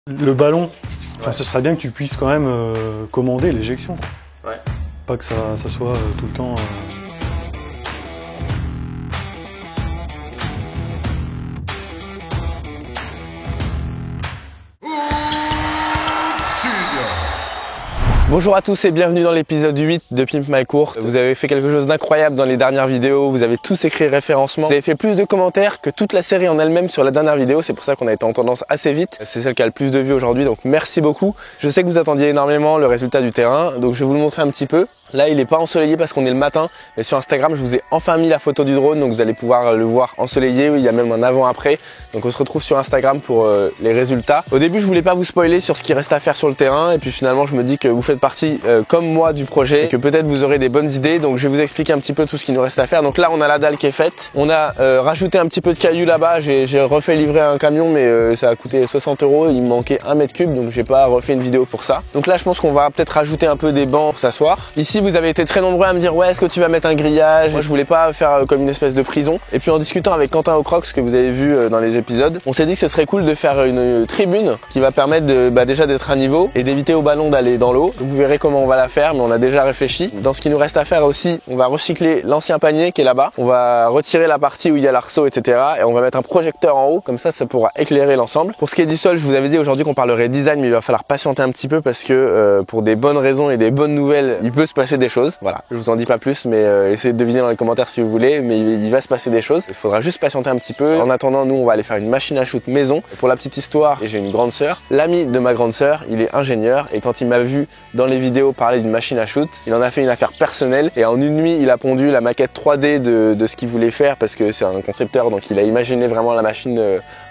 Le ballon, ce serait bien que tu puisses quand même commander l'éjection. Ouais. Pas que ça soit tout le temps... Bonjour à tous et bienvenue dans l'épisode 8 de Pimp My Court. Vous avez fait quelque chose d'incroyable dans les dernières vidéos, vous avez tous écrit référencement. Vous avez fait plus de commentaires que toute la série en elle-même sur la dernière vidéo, c'est pour ça qu'on a été en tendance assez vite. C'est celle qui a le plus de vues aujourd'hui, donc merci beaucoup. Je sais que vous attendiez énormément le résultat du terrain, donc je vais vous le montrer un petit peu. Là, il n'est pas ensoleillé parce qu'on est le matin, mais sur Instagram, je vous ai enfin mis la photo du drone, donc vous allez pouvoir le voir ensoleillé. Il y a même un avant-après. Donc on se retrouve sur Instagram pour les résultats. Au début, je voulais pas vous spoiler sur ce qui reste à faire sur le terrain, et puis finalement, je me dis que vous faites partie, comme moi, du projet, et que peut-être vous aurez des bonnes idées. Donc je vais vous expliquer un petit peu tout ce qui nous reste à faire. Donc là, on a la dalle qui est faite. On a rajouté un petit peu de cailloux là-bas. J'ai refait livrer un camion, mais ça a coûté 60 €. Il me manquait 1 mètre cube, donc j'ai pas refait une vidéo pour ça. Donc là, je pense qu'on va peut-être rajouter un peu des bancs pour s'asseoir. Ici, vous avez été très nombreux à me dire ouais, est-ce que tu vas mettre un grillage? Moi je voulais pas faire comme une espèce de prison. Et puis en discutant avec Quentin O'Crox, que vous avez vu dans les épisodes, on s'est dit que ce serait cool de faire une tribune qui va permettre de déjà d'être à niveau et d'éviter au ballon d'aller dans l'eau. Vous verrez comment on va la faire, mais on a déjà réfléchi. Dans ce qui nous reste à faire aussi, on va recycler l'ancien panier qui est là-bas. On va retirer la partie où il y a l'arceau, etc. Et on va mettre un projecteur en haut, comme ça pourra éclairer l'ensemble. Pour ce qui est du sol, je vous avais dit aujourd'hui qu'on parlerait design, mais il va falloir patienter un petit peu parce que pour des bonnes raisons et des bonnes nouvelles, il peut se passer des choses. Voilà. Je vous en dis pas plus, mais essayez de deviner dans les commentaires si vous voulez, mais il va se passer des choses. Il faudra juste patienter un petit peu. En attendant, nous on va aller faire une machine à shoot maison. Et pour la petite histoire, j'ai une grande sœur. L'ami de ma grande sœur, il est ingénieur, et quand il m'a vu dans les vidéos parler d'une machine à shoot, il en a fait une affaire personnelle, et en une nuit il a pondu la maquette 3D de ce qu'il voulait faire, parce que c'est un concepteur, donc il a imaginé vraiment la machine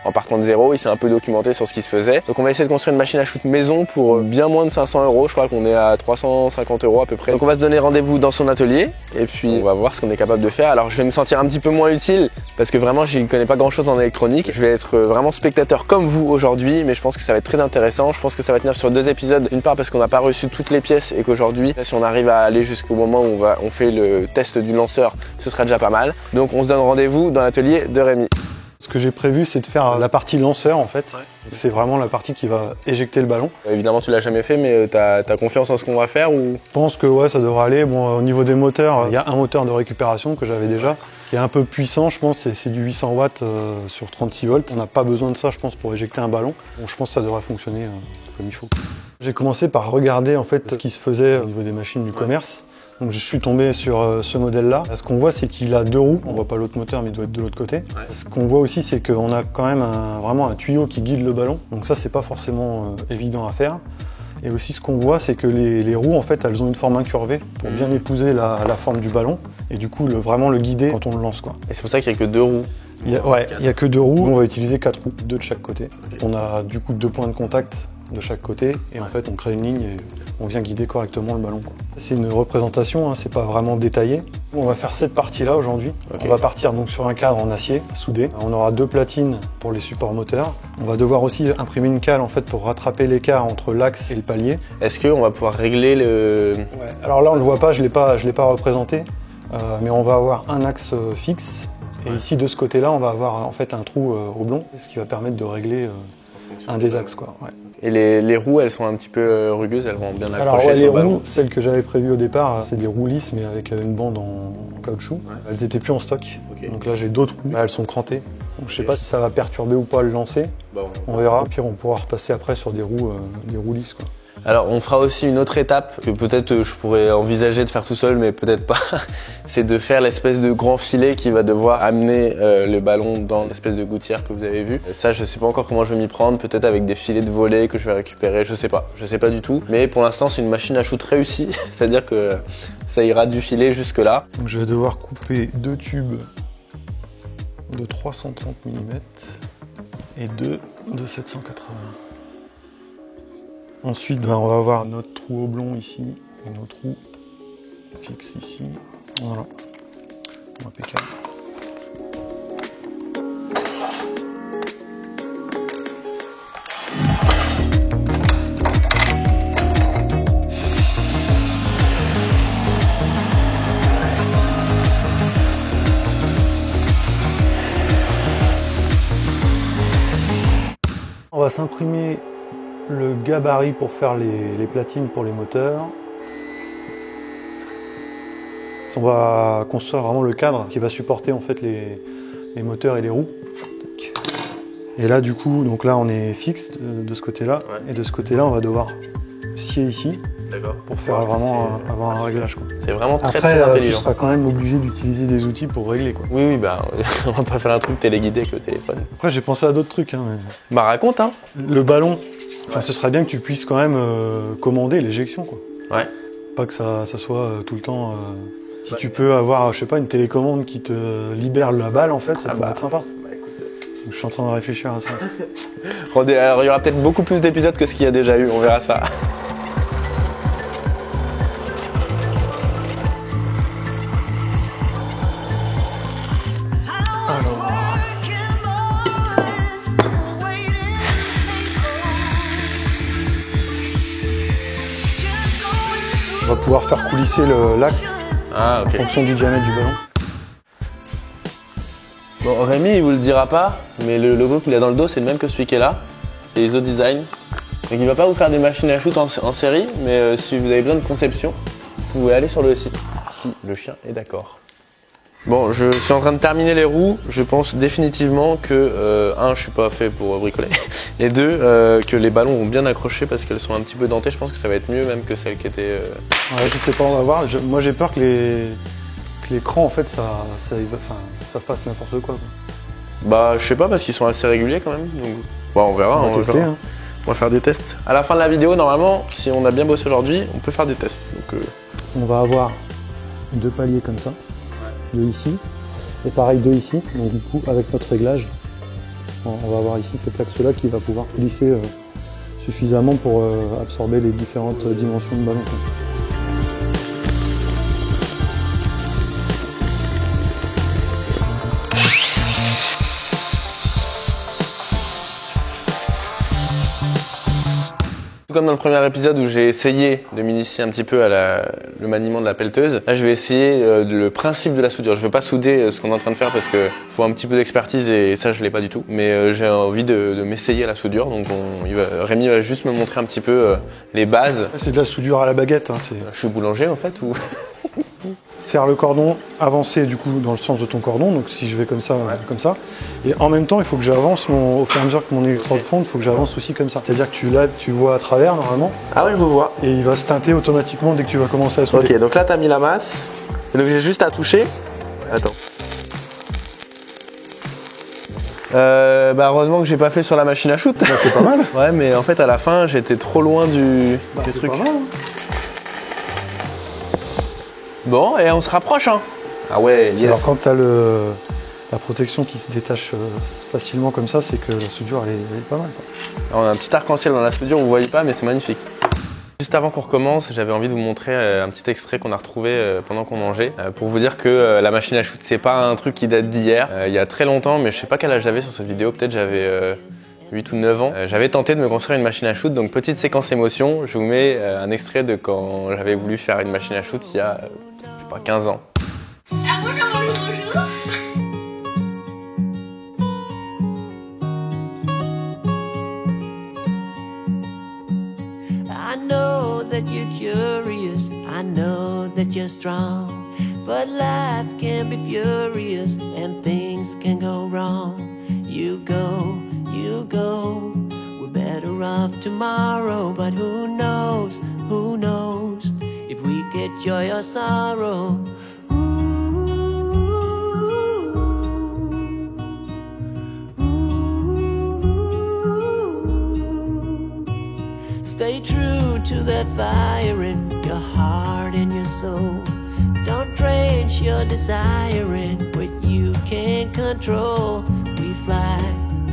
en partant de zéro. Il s'est un peu documenté sur ce qui se faisait. Donc on va essayer de construire une machine à shoot maison pour bien moins de 500 €. Je crois qu'on est à 350 € à peu près. Donc on va se donner rendez-vous dans son atelier et puis on va voir ce qu'on est capable de faire. Alors je vais me sentir un petit peu moins utile parce que vraiment je ne connais pas grand chose en électronique. Je vais être vraiment spectateur comme vous aujourd'hui, mais je pense que ça va être très intéressant. Je pense que ça va tenir sur 2 épisodes. D'une part parce qu'on n'a pas reçu toutes les pièces et qu'aujourd'hui, si on arrive à aller jusqu'au moment où on fait le test du lanceur, ce sera déjà pas mal. Donc on se donne rendez-vous dans l'atelier de Rémi. Ce que j'ai prévu, c'est de faire la partie lanceur en fait. Ouais. C'est vraiment la partie qui va éjecter le ballon. Évidemment, tu l'as jamais fait, mais t'as confiance en ce qu'on va faire ou? Je pense que ouais, ça devrait aller. Bon, au niveau des moteurs, il y a un moteur de récupération que j'avais déjà, qui est un peu puissant, je pense. C'est du 800 watts sur 36 volts. On n'a pas besoin de ça, je pense, pour éjecter un ballon. Bon, je pense que ça devrait fonctionner comme il faut. J'ai commencé par regarder en fait ce qui se faisait au niveau des machines du commerce. Donc je suis tombé sur ce modèle-là. Ce qu'on voit, c'est qu'il a 2 roues. On voit pas l'autre moteur, mais il doit être de l'autre côté. Ouais. Ce qu'on voit aussi, c'est qu'on a quand même vraiment un tuyau qui guide le ballon. Donc ça, c'est pas forcément évident à faire. Et aussi, ce qu'on voit, c'est que les roues, en fait, elles ont une forme incurvée pour bien épouser la forme du ballon. Et du coup, vraiment le guider quand on le lance, quoi. Et c'est pour ça qu'il n'y a que 2 roues. Il y a que 2 roues. On va utiliser 4 roues, 2 de chaque côté. Okay. On a du coup 2 points de contact de chaque côté, et en fait on crée une ligne et on vient guider correctement le ballon. C'est une représentation, hein, c'est pas vraiment détaillé. On va faire cette partie-là aujourd'hui. Okay. On va partir donc sur un cadre en acier soudé. On aura 2 platines pour les supports moteurs. On va devoir aussi imprimer une cale en fait pour rattraper l'écart entre l'axe et le palier. Est-ce qu'on va pouvoir régler le... Ouais. Alors là on le voit pas, je l'ai pas représenté, mais on va avoir un axe fixe. Et ici de ce côté-là on va avoir en fait un trou oblong, ce qui va permettre de régler un des axes, quoi. Ouais. Et les roues, elles sont un petit peu rugueuses, elles vont bien accrocher. Alors ouais, sur le ballon. Les roues, celles que j'avais prévues au départ, c'est des roues lisses mais avec une bande en caoutchouc. Ouais. Elles étaient plus en stock. Okay. Donc là j'ai d'autres roues, elles sont crantées. Donc je sais pas si ça va perturber ou pas le lancer. Bon. On verra. Au pire on pourra repasser après sur des roues lisses, quoi. Alors on fera aussi une autre étape que peut-être je pourrais envisager de faire tout seul, mais peut-être pas. C'est de faire l'espèce de grand filet qui va devoir amener le ballon dans l'espèce de gouttière que vous avez vu. Ça je sais pas encore comment je vais m'y prendre, peut-être avec des filets de volley que je vais récupérer, je sais pas du tout. Mais pour l'instant c'est une machine à shoot réussie, c'est-à-dire que ça ira du filet jusque là. Donc je vais devoir couper 2 tubes de 330 mm et 2 de 780. Ensuite, on va avoir notre trou oblong ici et notre trou fixe ici. Voilà. Impeccable. On va s'imprimer le gabarit pour faire les platines pour les moteurs. On va construire vraiment le cadre qui va supporter en fait les moteurs et les roues. Et là du coup, donc là on est fixe de ce côté-là, ouais. Et de ce côté-là on va devoir scier ici pour faire vraiment avoir un réglage. C'est vraiment très intelligent. Tu seras quand même obligé d'utiliser des outils pour régler quoi. Oui, bah on va pas faire un truc téléguidé avec le téléphone. Après j'ai pensé à d'autres trucs. Bah raconte hein. Le ballon, ce serait bien que tu puisses quand même commander l'éjection quoi. Ouais. Pas que ça soit tout le temps. Si tu peux avoir, je sais pas, une télécommande qui te libère la balle en fait, ça pourrait être sympa. Je suis en train de réfléchir à ça. Alors il y aura peut-être beaucoup plus d'épisodes que ce qu'il y a déjà eu, on verra ça. On va pouvoir faire coulisser l'axe en fonction du diamètre du ballon. Bon, Rémi, il vous le dira pas, mais le logo qu'il a dans le dos, c'est le même que celui qui est là. C'est ISO Design. Donc il va pas vous faire des machines à shoot en série, mais si vous avez besoin de conception, vous pouvez aller sur le site, si le chien est d'accord. Bon, je suis en train de terminer les roues. Je pense définitivement que, un, je suis pas fait pour bricoler, et deux, que les ballons vont bien accrocher parce qu'elles sont un petit peu dentées. Je pense que ça va être mieux même que celles qui étaient... Ouais, je sais pas, on va voir. Moi j'ai peur que l'écran en fait ça fasse n'importe quoi. Bah je sais pas parce qu'ils sont assez réguliers quand même. Donc, bah, on verra. On va tester, hein. On va faire des tests. À la fin de la vidéo, normalement, si on a bien bossé aujourd'hui, on peut faire des tests. Donc, on va avoir 2 paliers comme ça, 2 ici, et pareil 2 ici. Donc du coup avec notre réglage, on va avoir ici cet axe là qui va pouvoir glisser suffisamment pour absorber les différentes dimensions de ballon. Comme dans le premier épisode où j'ai essayé de m'initier un petit peu à le maniement de la pelleteuse, là je vais essayer le principe de la soudure. Je ne vais pas souder ce qu'on est en train de faire parce qu'il faut un petit peu d'expertise et ça je l'ai pas du tout. Mais j'ai envie de m'essayer à la soudure, donc Rémi va juste me montrer un petit peu les bases. C'est de la soudure à la baguette. Hein, je suis boulanger en fait ou... Faire le cordon avancer du coup dans le sens de ton cordon, donc si je vais comme ça, comme ça, et en même temps il faut que j'avance, au fur et à mesure que mon électrode fonde, il faut que j'avance aussi comme ça. C'est-à-dire que tu vois à travers normalement. Ah oui, je vous vois. Et il va se teinter automatiquement dès que tu vas commencer à souder. Ok, donc là tu as mis la masse, et donc j'ai juste à toucher. Attends. Bah heureusement que j'ai pas fait sur la machine à shoot. Bah, c'est pas mal. Ouais, mais en fait à la fin j'étais trop loin du truc. Pas mal, hein. Bon, et on se rapproche, hein. Ah ouais, yes. Alors quand tu as la protection qui se détache facilement comme ça, c'est que la soudure elle est pas mal, quoi. Alors, on a un petit arc-en-ciel dans la soudure, vous voyez pas, mais c'est magnifique. Juste avant qu'on recommence, j'avais envie de vous montrer un petit extrait qu'on a retrouvé pendant qu'on mangeait, pour vous dire que la machine à shoot, c'est pas un truc qui date d'hier. Il y a très longtemps, mais je sais pas quel âge j'avais sur cette vidéo, peut-être j'avais 8 ou 9 ans. J'avais tenté de me construire une machine à shoot, donc petite séquence émotion, je vous mets un extrait de quand j'avais voulu faire une machine à shoot il y a, je sais pas, 15 ans. I know that you're curious, I know that you're strong, but life can be furious and things can go wrong. You go, we're better off tomorrow, but who knows if we get joy or sorrow. Stay true to that fire in your heart and your soul. Don't drench your desire in what you can't control.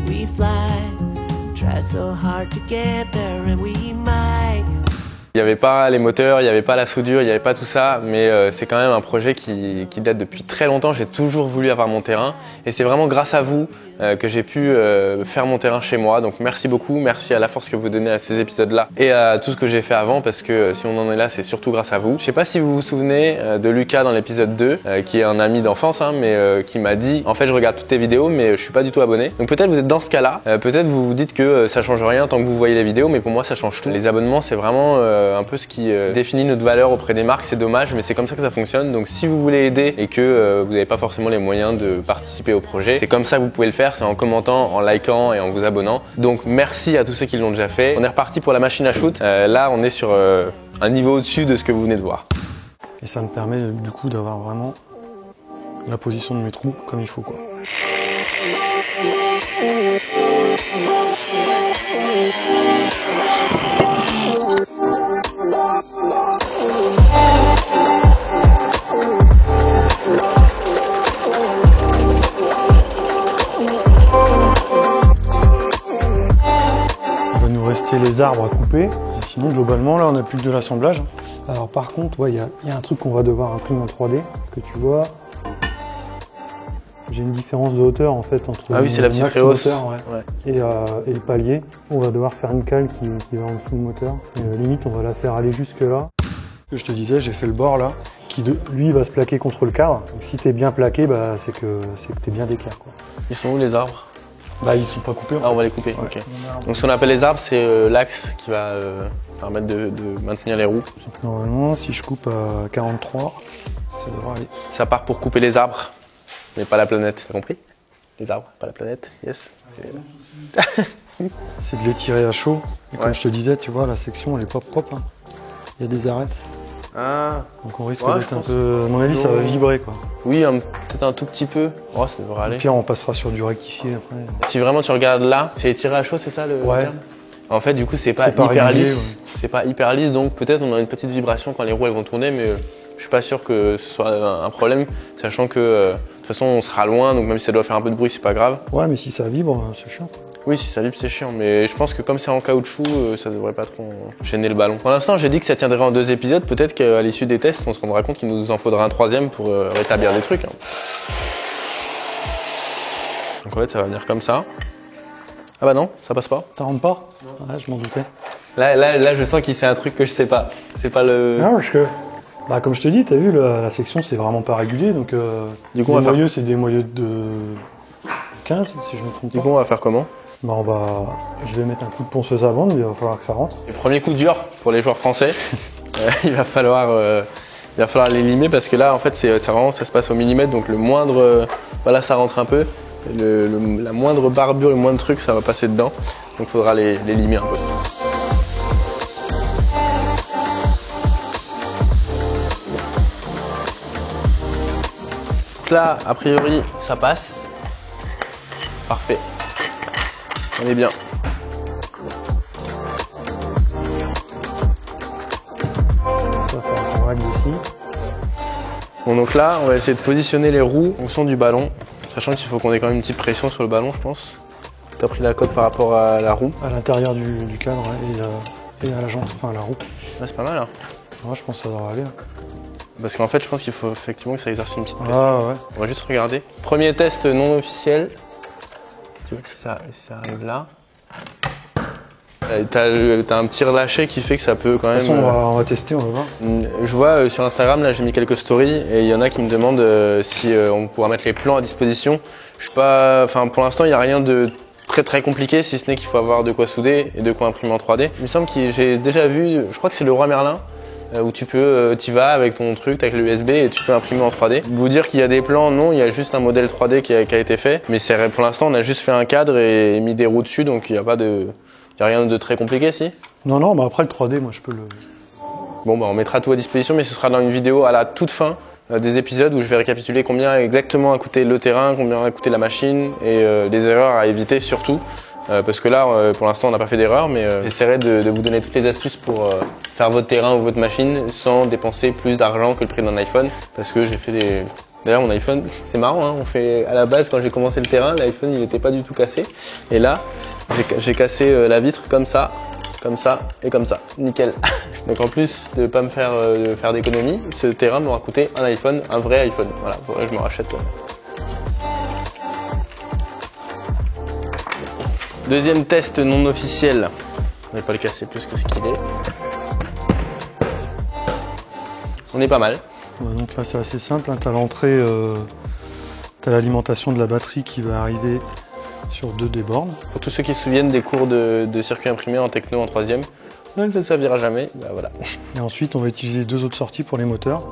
We fly, try so hard to get there and we might. Il n'y avait pas les moteurs, il n'y avait pas la soudure, il n'y avait pas tout ça, mais c'est quand même un projet qui date depuis très longtemps. J'ai toujours voulu avoir mon terrain et c'est vraiment grâce à vous que j'ai pu faire mon terrain chez moi. Donc merci beaucoup, merci à la force que vous donnez à ces épisodes-là et à tout ce que j'ai fait avant, parce que si on en est là, c'est surtout grâce à vous. Je sais pas si vous vous souvenez de Lucas dans l'épisode 2, qui est un ami d'enfance, hein, mais qui m'a dit en fait je regarde toutes tes vidéos mais je suis pas du tout abonné. Donc peut-être vous êtes dans ce cas-là, peut-être vous vous dites que ça change rien tant que vous voyez les vidéos, mais pour moi ça change tout. Les abonnements c'est vraiment un peu ce qui définit notre valeur auprès des marques. C'est dommage mais c'est comme ça que ça fonctionne. Donc si vous voulez aider et que vous n'avez pas forcément les moyens de participer au projet, c'est comme ça que vous pouvez le faire, c'est en commentant, en likant et en vous abonnant. Donc merci à tous ceux qui l'ont déjà fait. On est reparti pour la machine à shoot. Là on est sur un niveau au-dessus de ce que vous venez de voir. Et ça me permet du coup d'avoir vraiment la position de mes trous comme il faut, quoi. Il va nous rester les arbres à couper. Et sinon globalement là on n'a plus que de l'assemblage. Alors par contre, ouais, il y a un truc qu'on va devoir imprimer en 3D, parce que tu vois, j'ai une différence de hauteur en fait entre oui, c'est la petite hausse ouais. Et le palier. On va devoir faire une cale qui va en dessous du moteur. Et, limite, on va la faire aller jusque là. Je te disais, j'ai fait le bord là, qui lui va se plaquer contre le cadre. Donc si t'es bien plaqué, bah, c'est que t'es bien d'équerre, quoi. Ils sont où les arbres? Bah ils sont pas coupés. Ah, on va les couper, ouais. Ok. Donc ce qu'on appelle les arbres, c'est l'axe qui va permettre de maintenir les roues. Donc, normalement, si je coupe à 43, ça devrait aller. Ça part pour couper les arbres, mais pas la planète. T'as compris? Les arbres, pas la planète. Yes. C'est de l'étirer à chaud. Et comme je te disais, tu vois, la section elle est pas propre. Hein. Il y a des arêtes. Ah. Donc on risque d'être un peu... À mon avis, ça va vibrer, quoi. Oui, peut-être un tout petit peu. Oh, ça devrait aller. Et puis on passera sur du rectifié après. Si vraiment tu regardes là, c'est étiré à chaud, c'est ça le terme? En fait, du coup, c'est pas hyper lisse. Ouais. C'est pas hyper lisse, donc peut-être on a une petite vibration quand les roues elles vont tourner, mais je suis pas sûr que ce soit un problème, sachant que de toute façon on sera loin, donc même si ça doit faire un peu de bruit, c'est pas grave. Ouais, mais si ça vibre, c'est chiant. Oui, si ça vibre, c'est chiant, mais je pense que comme c'est en caoutchouc, ça devrait pas trop gêner le ballon. Pour l'instant, j'ai dit que ça tiendrait en 2 épisodes. Peut-être qu'à l'issue des tests, on se rendra compte qu'il nous en faudra un 3e pour rétablir des trucs. Hein. Donc en fait, ça va venir comme ça. Ah bah non, ça passe pas. Ça rentre pas? Non. Ouais, je m'en doutais. Là, je sens qu'il sait un truc que je sais pas. C'est pas le... Non, parce que... Bah, comme je te dis, t'as vu, la section, c'est vraiment pas régulier, donc... Du coup, les moyeux, c'est des moyeux de 15, si je me trompe pas. Du coup, on va faire comment? Bah, je vais mettre un coup de ponceuse à bande, mais il va falloir que ça rentre. Le premier coup dur pour les joueurs français. Il va falloir les limer, parce que là, en fait, ça se passe au millimètre, donc le moindre... Voilà, ça rentre un peu. La moindre barbure, le moindre truc, ça va passer dedans. Donc il faudra les limer un peu. Donc là, a priori, ça passe. Parfait. On est bien. Ça va faire un règle ici. Bon, donc là, on va essayer de positionner les roues en fonction du ballon. Sachant qu'il faut qu'on ait quand même une petite pression sur le ballon, je pense. Tu as pris la cote par rapport à la roue? À l'intérieur du cadre et à la jante, enfin à la roue. Ah, c'est pas mal, hein. Ouais, je pense que ça devrait aller. Parce qu'en fait, je pense qu'il faut effectivement que ça exerce une petite pression. Ah ouais. On va juste regarder. Premier test non officiel. Tu vois si ça arrive là. T'as un petit relâché qui fait que ça peut quand même... De toute façon, on va tester, on va voir. Je vois sur Instagram, là j'ai mis quelques stories et il y en a qui me demandent si on pourra mettre les plans à disposition. Je suis pas... Enfin, pour l'instant, il n'y a rien de très compliqué, si ce n'est qu'il faut avoir de quoi souder et de quoi imprimer en 3D. Il me semble que j'ai déjà vu, je crois que c'est le Roi Merlin, où tu vas avec ton truc, avec le USB et tu peux imprimer en 3D. Vous dire qu'il y a des plans, non, il y a juste un modèle 3D qui a été fait. Mais pour l'instant, on a juste fait un cadre et mis des roues dessus, donc il n'y a pas de... Il n'y a rien de très compliqué, si? Non, bah après le 3D, moi je peux le... Bon, bah on mettra tout à disposition, mais ce sera dans une vidéo à la toute fin des épisodes où je vais récapituler combien exactement a coûté le terrain, combien a coûté la machine et les erreurs à éviter surtout. Parce que là, pour l'instant, on n'a pas fait d'erreur, mais j'essaierai de vous donner toutes les astuces pour faire votre terrain ou votre machine sans dépenser plus d'argent que le prix d'un iPhone. Parce que j'ai fait des... D'ailleurs, mon iPhone, c'est marrant, hein, à la base, quand j'ai commencé le terrain, l'iPhone, il n'était pas du tout cassé. Et là, j'ai cassé la vitre comme ça et comme ça. Nickel. Donc en plus de pas me faire d'économie, ce terrain m'aura coûté un iPhone, un vrai iPhone. Voilà, faudrait que je me rachète. Deuxième test non officiel. On va pas le casser plus que ce qu'il est. On est pas mal. Donc là c'est assez simple, hein. Tu as l'entrée, tu as l'alimentation de la batterie qui va arriver sur 2 des bornes. Pour tous ceux qui se souviennent des cours de circuit imprimé en techno en 3e, ça ne servira jamais, bah voilà. Et ensuite on va utiliser 2 autres sorties pour les moteurs.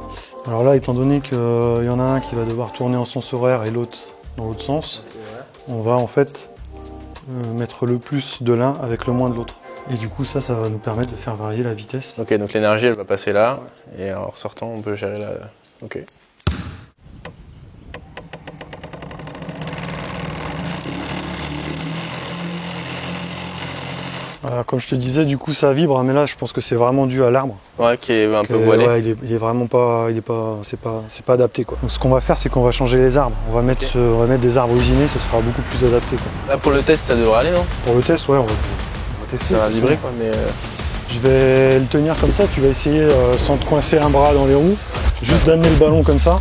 Alors là, étant donné qu'il y en a un qui va devoir tourner en sens horaire et l'autre dans l'autre sens, on va en fait mettre le plus de l'un avec le moins de l'autre. Et du coup ça va nous permettre de faire varier la vitesse. Ok, donc l'énergie elle va passer là, et en ressortant on peut gérer la... Ok. Comme je te disais, du coup ça vibre, mais là je pense que c'est vraiment dû à l'arbre. Ouais, qui est un peu voilé. Ouais, il est vraiment pas, c'est pas adapté quoi. Donc ce qu'on va faire, c'est qu'on va changer les arbres. On va mettre des arbres usinés, ce sera beaucoup plus adapté quoi. Là pour le test ça devrait aller, non? Pour le test, ouais, on va tester. Ça va vibrer quoi, mais... Je vais le tenir comme ça, tu vas essayer sans te coincer un bras dans les roues, juste d'amener le ballon comme ça.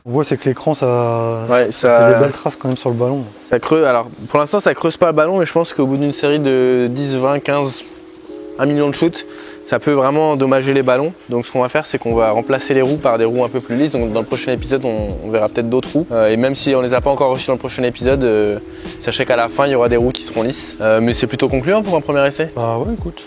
On voit c'est que l'écran ça fait des belles traces quand même sur le ballon. Ça creuse, alors pour l'instant ça creuse pas le ballon, mais je pense qu'au bout d'une série de 10, 20, 15, 1 million de shoots, ça peut vraiment endommager les ballons. Donc ce qu'on va faire, c'est qu'on va remplacer les roues par des roues un peu plus lisses. Donc dans le prochain épisode on verra peut-être d'autres roues, et même si on les a pas encore reçues dans le prochain épisode, sachez qu'à la fin il y aura des roues qui seront lisses, mais c'est plutôt concluant pour un premier essai. Bah ouais, écoute,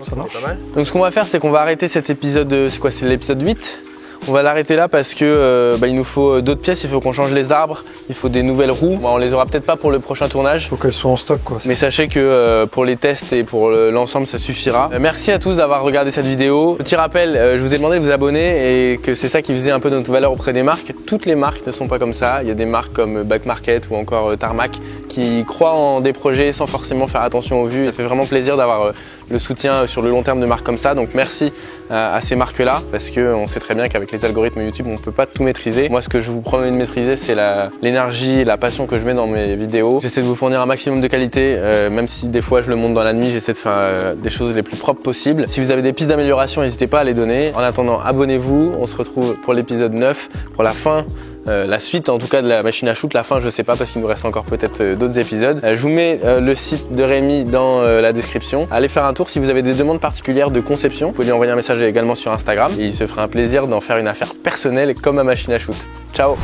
ça marche. Pas mal. Donc ce qu'on va faire, c'est qu'on va arrêter cet épisode, c'est quoi, c'est l'épisode 8. On va l'arrêter là parce que il nous faut d'autres pièces, il faut qu'on change les arbres, il faut des nouvelles roues. Bon, on les aura peut-être pas pour le prochain tournage. Il faut qu'elles soient en stock quoi. Mais sachez que pour les tests et pour l'ensemble ça suffira. Merci à tous d'avoir regardé cette vidéo. Petit rappel, je vous ai demandé de vous abonner et que c'est ça qui faisait un peu notre valeur auprès des marques. Toutes les marques ne sont pas comme ça. Il y a des marques comme Back Market ou encore Tarmac qui croient en des projets sans forcément faire attention aux vues. Ça fait vraiment plaisir d'avoir le soutien sur le long terme de marques comme ça. Donc merci à ces marques-là parce qu'on sait très bien qu'avec les algorithmes YouTube, on ne peut pas tout maîtriser. Moi, ce que je vous promets de maîtriser, c'est l'énergie et la passion que je mets dans mes vidéos. J'essaie de vous fournir un maximum de qualité, même si des fois je le monte dans la nuit, j'essaie de faire des choses les plus propres possibles. Si vous avez des pistes d'amélioration, n'hésitez pas à les donner. En attendant, abonnez-vous. On se retrouve pour l'épisode 9, pour la fin. La suite en tout cas de la machine à shoot, la fin je sais pas parce qu'il nous reste encore peut-être d'autres épisodes. Je vous mets le site de Rémi dans la description. Allez faire un tour si vous avez des demandes particulières de conception. Vous pouvez lui envoyer un message également sur Instagram et il se fera un plaisir d'en faire une affaire personnelle comme ma machine à shoot. Ciao!